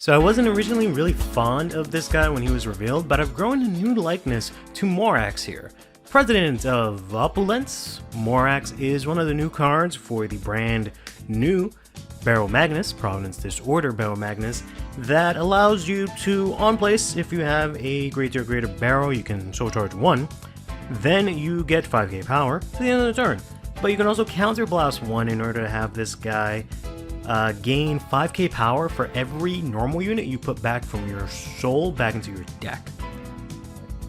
So I wasn't originally really fond of this guy when he was revealed, but I've grown a new likeness to Morax here. President of Opulence, Morax is one of the new cards for the brand new Barrel Magnus, Providence Disorder Barrel Magnus, that allows you to, on place, if you have a greater or greater barrel, you can soul charge 1, then you get 5k power to the end of the turn. But you can also counter blast 1 in order to have this guy gain 5k power for every normal unit you put back from your soul back into your deck.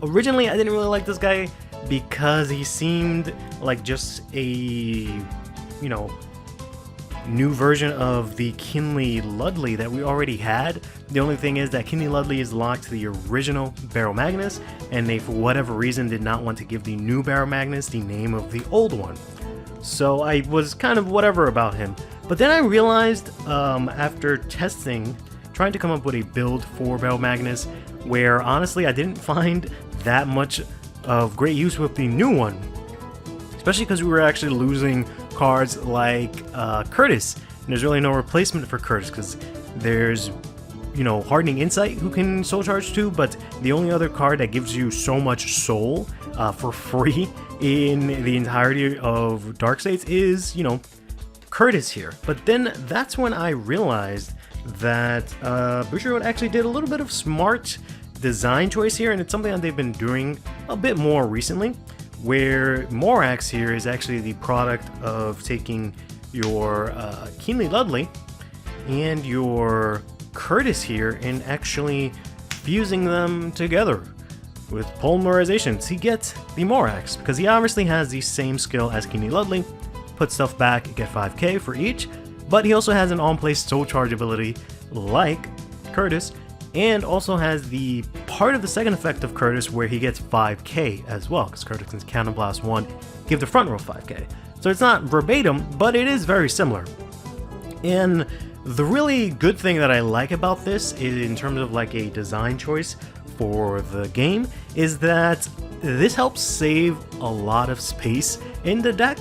Originally, I didn't really like this guy because he seemed like just a, new version of the Kinley Ludley that we already had. The only thing is that Kinley Ludley is locked to the original Barrel Magnus, and they, for whatever reason, did not want to give the new Barrel Magnus the name of the old one. So I was kind of whatever about him. But then I realized, after testing, trying to come up with a build for Barrel Magnus, where honestly I didn't find that much of great use with the new one. Especially because we were actually losing cards like Curtis, and there's really no replacement for Curtis, because there's, Hardening Insight who can soul charge too, but the only other card that gives you so much soul for free in the entirety of Dark States is, Curtis here. But then that's when I realized that Bushiroad actually did a little bit of smart design choice here, and it's something that they've been doing a bit more recently, where Morax here is actually the product of taking your Kinley Ludley and your Curtis here and actually fusing them together with polymerization to get the Morax, because he obviously has the same skill as Kinley Ludley. Put stuff back, get 5k for each, but he also has an on-place soul charge ability like Curtis, and also has the part of the second effect of Curtis where he gets 5k as well, because Curtis can counter blast 1, give the front row 5k. So it's not verbatim, but it is very similar. And the really good thing that I like about this, is in terms of like a design choice for the game, is that this helps save a lot of space in the deck.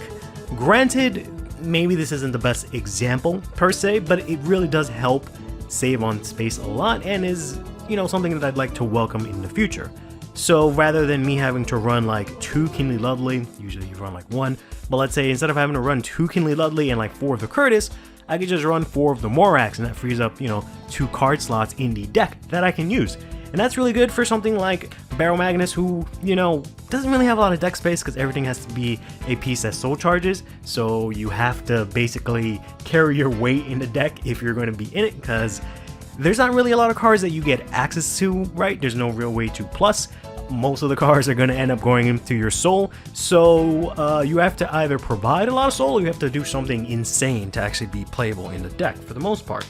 Granted, maybe this isn't the best example per se, but it really does help save on space a lot, and is, something that I'd like to welcome in the future. So rather than me having to run like 2 Kinley Ludley, usually you run like 1, but let's say instead of having to run 2 Kinley Ludley and like 4 of the Curtis, I could just run 4 of the Morax, and that frees up, 2 card slots in the deck that I can use. And that's really good for something like Barrel Magnus, who, doesn't really have a lot of deck space because everything has to be a piece that soul charges. So you have to basically carry your weight in the deck if you're going to be in it, because there's not really a lot of cards that you get access to, right? There's no real way to plus. Most of the cards are going to end up going into your soul. So you have to either provide a lot of soul, or you have to do something insane to actually be playable in the deck for the most part.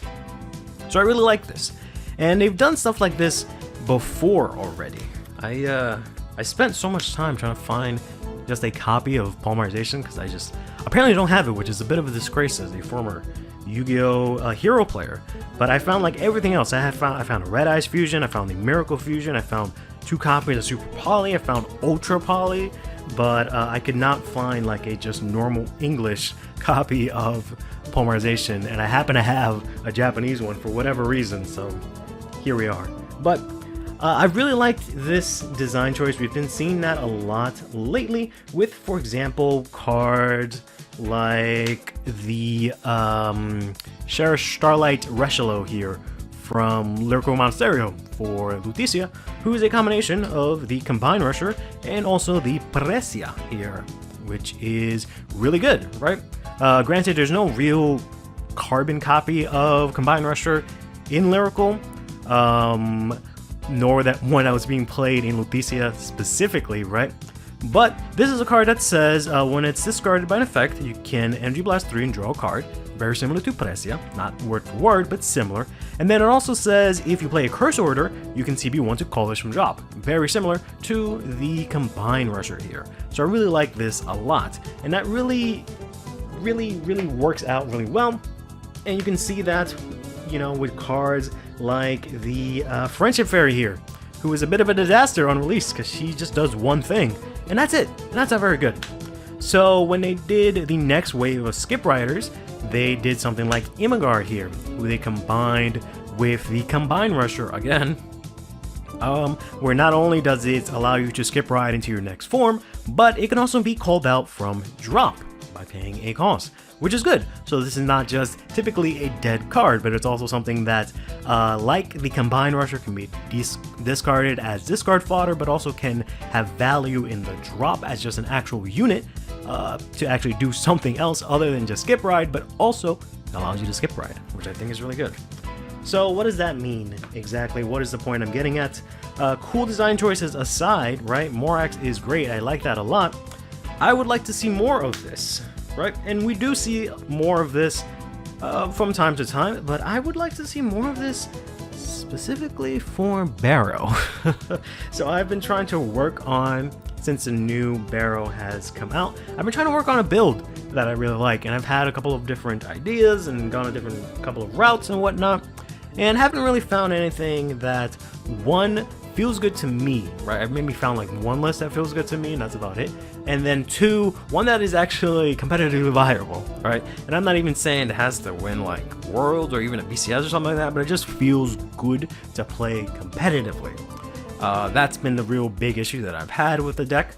So I really like this. And they've done stuff like this before already. I spent so much time trying to find just a copy of polymerization, because I just apparently don't have it, which is a bit of a disgrace as a former Yu-Gi-Oh! Hero player. But I found like everything else. I found a Red Eyes Fusion, I found the Miracle Fusion, I found 2 copies of Super Poly, I found Ultra Poly, but I could not find like a just normal English copy of polymerization, and I happen to have a Japanese one for whatever reason, so here we are. But I really liked this design choice. We've been seeing that a lot lately with, for example, cards like the Cherish Starlight Reshalo here from Lyrical Monasterio for Lutetia, who is a combination of the Combine Rusher and also the Precia here, which is really good, right? Granted, there's no real carbon copy of Combine Rusher in Lyrical, nor that one that was being played in Lutetia specifically, right? But this is a card that says when it's discarded by an effect, you can Energy Blast 3 and draw a card. Very similar to Precia, not word for word, but similar. And then it also says if you play a Curse Order, you can CB1 to call this from drop. Very similar to the Combine Rusher here. So I really like this a lot. And that really works out really well. And you can see that, with cards like the Friendship Fairy here, who is a bit of a disaster on release because she just does one thing, and that's it, and that's not very good. So when they did the next wave of Skip Riders, they did something like Imagard here, who they combined with the Combine Rusher again, where not only does it allow you to skip ride into your next form, but it can also be called out from drop by paying a cost, which is good. So this is not just typically a dead card, but it's also something that, like the Combine Rusher, can be discarded as discard fodder, but also can have value in the drop as just an actual unit to actually do something else other than just skip ride, but also allows you to skip ride, which I think is really good. So what does that mean exactly? What is the point I'm getting at? Cool design choices aside, right? Morax is great. I like that a lot. I would like to see more of this, right? And we do see more of this from time to time, but I would like to see more of this specifically for Barrow. So I've been trying to work on, since the new Barrow has come out, I've been trying to work on a build that I really like, and I've had a couple of different ideas and gone a couple of routes and whatnot, and haven't really found anything that, one, feels good to me, right? I've maybe found like one list that feels good to me, and that's about it. And then two, one that is actually competitively viable, right? And I'm not even saying it has to win like Worlds or even a BCS or something like that, but it just feels good to play competitively. That's been the real big issue that I've had with the deck,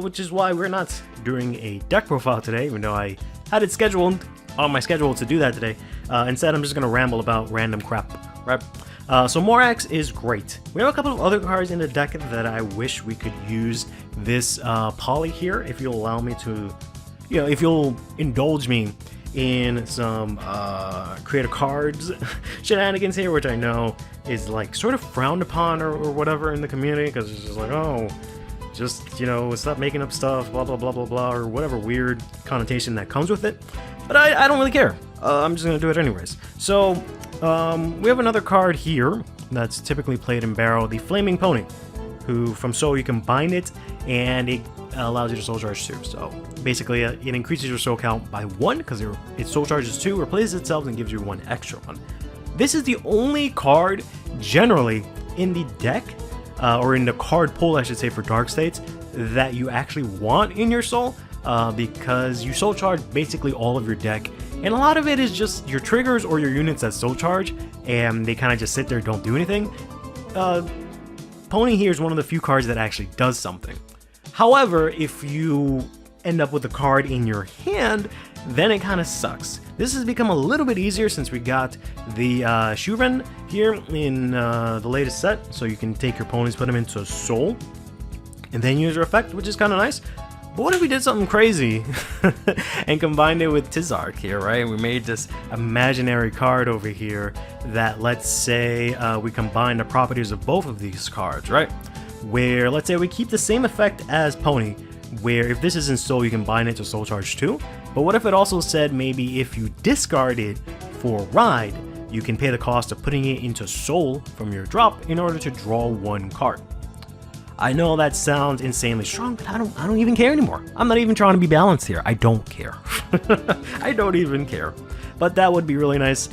which is why we're not doing a deck profile today, even though I had it scheduled on my schedule to do that today. Instead, I'm just going to ramble about random crap, right? So Morax is great. We have a couple of other cards in the deck that I wish we could use this poly here, if you'll allow me to, if you'll indulge me in some create a cards shenanigans here, which I know is like sort of frowned upon or whatever in the community, because it's just like, oh, just, stop making up stuff, blah, blah, blah, blah, blah, or whatever weird connotation that comes with it. But I don't really care. I'm just going to do it anyways. So, we have another card here that's typically played in Barrow, the Flaming Pony, who from Soul you can bind it, and it allows you to soul charge 2. So basically it increases your soul count by 1 because it soul charges 2, replaces itself, and gives you 1 extra one. This is the only card generally in the deck, or in the card pool I should say, for Dark States that you actually want in your soul, because you soul charge basically all of your deck, and a lot of it is just your triggers or your units that soul charge, and they kind of just sit there, don't do anything. Pony here is one of the few cards that actually does something. However, if you end up with a card in your hand, then it kind of sucks. This has become a little bit easier since we got the Shuren here in the latest set, so you can take your ponies, put them into Soul, and then use your effect, which is kind of nice. But what if we did something crazy and combined it with Tizark here, right? We made this imaginary card over here that, let's say, we combine the properties of both of these cards, right? Where, let's say we keep the same effect as Pony, where if this is in Soul, you can bind it to Soul Charge 2. But what if it also said maybe if you discard it for Ride, you can pay the cost of putting it into Soul from your drop in order to draw 1 card. I know that sounds insanely strong, but I don't even care anymore. I'm not even trying to be balanced here. I don't care. I don't even care. But that would be really nice,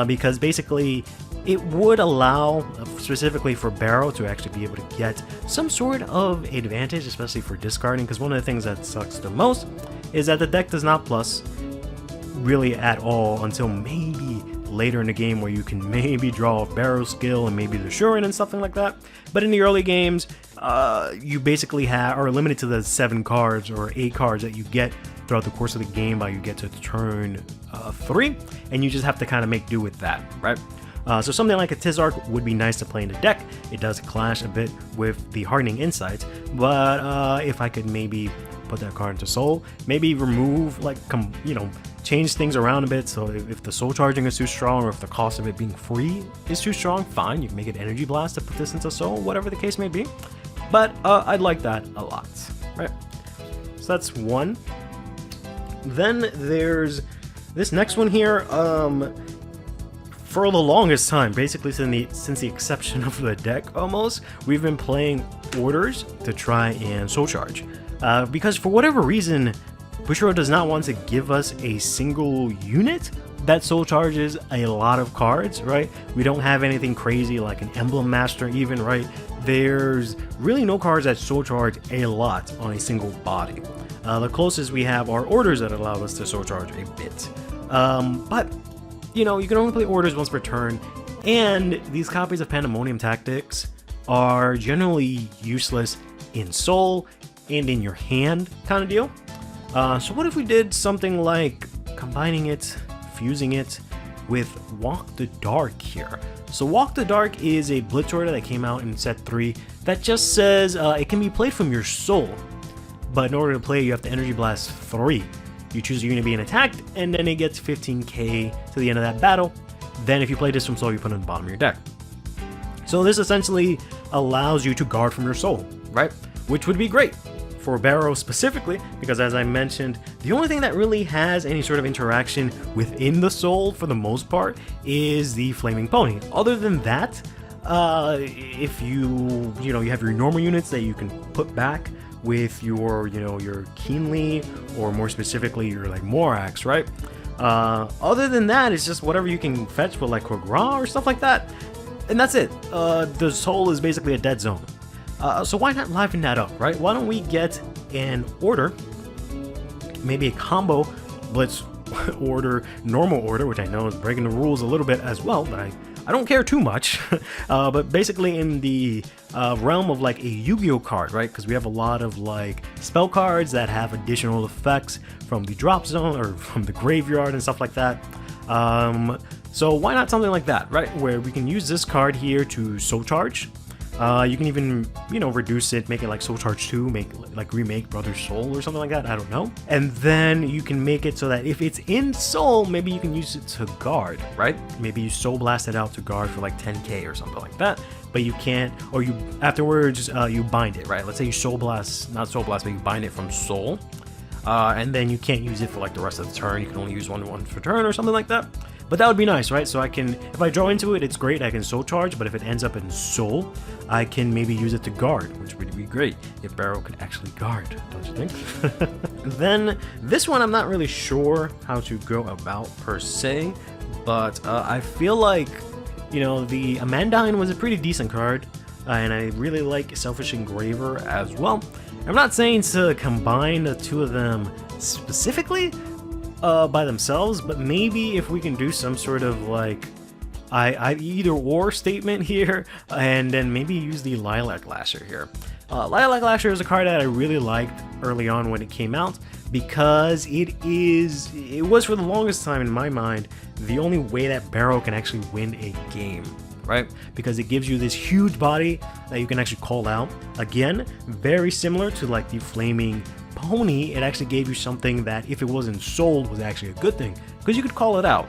because basically it would allow, specifically for Barrow, to actually be able to get some sort of advantage, especially for discarding, because one of the things that sucks the most is that the deck does not plus really at all until maybe later in the game, where you can maybe draw a Barrow skill and maybe the Shuren and something like that. But in the early games, you basically are limited to the 7 cards or 8 cards that you get throughout the course of the game by you get to turn 3, and you just have to kind of make do with that, right? So something like a Tizark would be nice to play in the deck. It does clash a bit with the Hardening Insights, but if I could maybe put that card into Soul, maybe remove, like, change things around a bit, so if the soul charging is too strong, or if the cost of it being free is too strong, fine, you can make it Energy Blast to put this into Soul, whatever the case may be. But I'd like that a lot, right? So that's one. Then there's this next one here. For the longest time, basically since the exception of the deck almost, we've been playing Orders to try and soul charge. Because for whatever reason, Bushiroad does not want to give us a single unit that soul charges a lot of cards, right? We don't have anything crazy like an Emblem Master even, right? There's really no cards that soul charge a lot on a single body. The closest we have are Orders that allow us to soul charge a bit. But, you can only play Orders once per turn, And these copies of Pandemonium Tactics are generally useless in soul and in your hand kind of deal. So what if we did something like combining it, fusing it with Walk the Dark here? So Walk the Dark is a blitz order that came out in set 3 that just says it can be played from your soul, but in order to play you have to Energy Blast 3. You choose a unit being attacked, and then it gets 15k to the end of that battle. Then if you play this from soul, you put it in the bottom of your deck. So this essentially allows you to guard from your soul, right? Which would be great for Barrow specifically, because as I mentioned, the only thing that really has any sort of interaction within the soul for the most part is the Flaming Pony. Other than that, if you have your normal units that you can put back with your, your Keenly, or more specifically your like Morax, right? Other than that, it's just whatever you can fetch with like Kogra or stuff like that, and that's it. The soul is basically a dead zone. So why not liven that up, right? Why don't we get an order, maybe a combo blitz order, normal order, which I know is breaking the rules a little bit as well, but I don't care too much. But basically in the realm of like a Yu-Gi-Oh card, right? Because we have a lot of like spell cards that have additional effects from the drop zone or from the graveyard and stuff like that. So why not something like that, right? Where we can use this card here to soul charge. You can even, reduce it, make it like Soul Charge 2, remake Brother Soul or something like that, I don't know. And then you can make it so that if it's in Soul, maybe you can use it to guard, right? Maybe you Soul Blast it out to guard for like 10k or something like that, but you can't, or you afterwards, you bind it, right? Let's say you Soul Blast, not Soul Blast, but you bind it from Soul, and then you can't use it for like the rest of the turn, you can only use one per turn or something like that. But that would be nice, right? So I can, if I draw into it, it's great, I can Soul Charge, but if it ends up in Soul, I can maybe use it to guard, which would be great if Barrow could actually guard, don't you think? Then, this one I'm not really sure how to go about per se, but I feel like, the Amandine was a pretty decent card, and I really like Selfish Engraver as well. I'm not saying to combine the two of them specifically, by themselves, but maybe if we can do some sort of like I either or statement here, and then maybe use the Lilac Lasher here. Lilac Lasher is a card that I really liked early on when it came out, because it was for the longest time in my mind the only way that Barrow can actually win a game, right? Because it gives you this huge body that you can actually call out. Again, very similar to like the Flaming Pony, it actually gave you something that if it wasn't sold was actually a good thing, because you could call it out.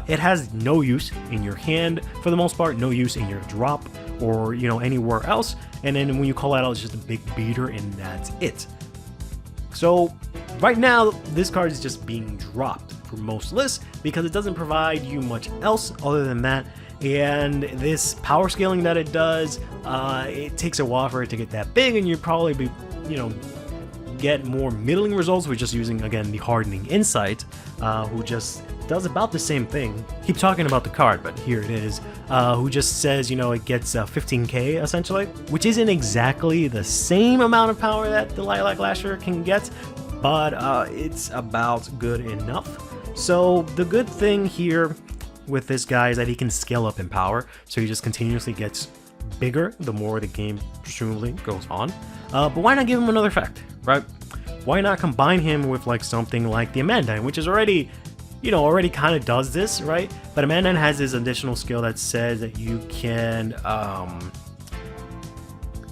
It has no use in your hand for the most part, no use in your drop or anywhere else, and then when you call it out, it's just a big beater and that's it. So right now this card is just being dropped for most lists because it doesn't provide you much else other than that. And this power scaling that it does, it takes a while for it to get that big, and you'd probably be get more middling results with just using, again, the Hardening Insight, who just does about the same thing. Keep talking about the card, but here it is. Who just says, it gets 15k essentially, which isn't exactly the same amount of power that the Lilac Lasher can get, but it's about good enough. So the good thing here with this guy is that he can scale up in power, so he just continuously gets bigger the more the game presumably goes on. But why not give him another effect, right? Why not combine him with like something like the Amandine, which is already kind of does this, right? But Amandine has this additional skill that says that you can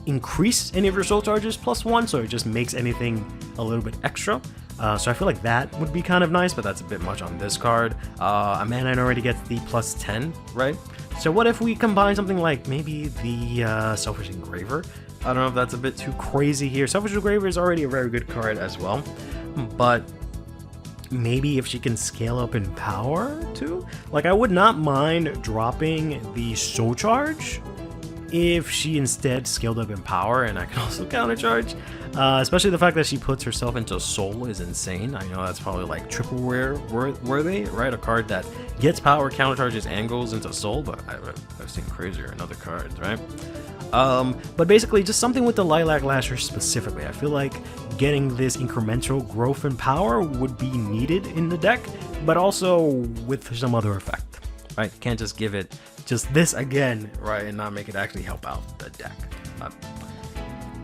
increase any of your soul charges +1, so it just makes anything a little bit extra. So I feel like that would be kind of nice, but that's a bit much on this card. Amandine already gets the +10, right? So what if we combine something like maybe the Selfish Engraver? I don't know if that's a bit too crazy here. Selfish Engraver is already a very good card as well, but maybe if she can scale up in power too? Like, I would not mind dropping the Soul Charge if she instead scaled up in power, and I can also countercharge. Especially the fact that she puts herself into Soul is insane. I know that's probably like triple rare worthy, right? A card that gets power, countercharges, and goes into Soul, but I've seen crazier in other cards, right? But basically just something with the Lilac Lasher specifically. I feel like getting this incremental growth in power would be needed in the deck, but also with some other effect, right? Can't just give it just this again, right, and not make it actually help out the deck.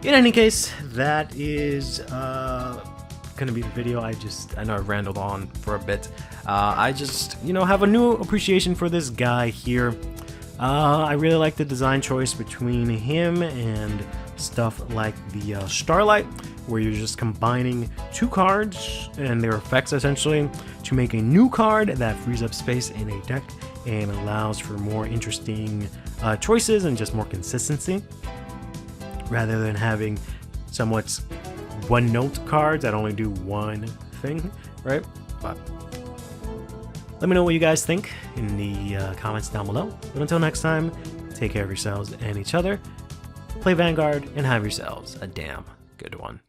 In any case, that is gonna be the video. I know I rambled on for a bit. I just, have a new appreciation for this guy here. I really like the design choice between him and stuff like the Starlight, where you're just combining two cards and their effects essentially to make a new card that frees up space in a deck and allows for more interesting choices and just more consistency, rather than having somewhat one-note cards that only do one thing, right? But let me know what you guys think in the comments down below. But until next time, take care of yourselves and each other. Play Vanguard and have yourselves a damn good one.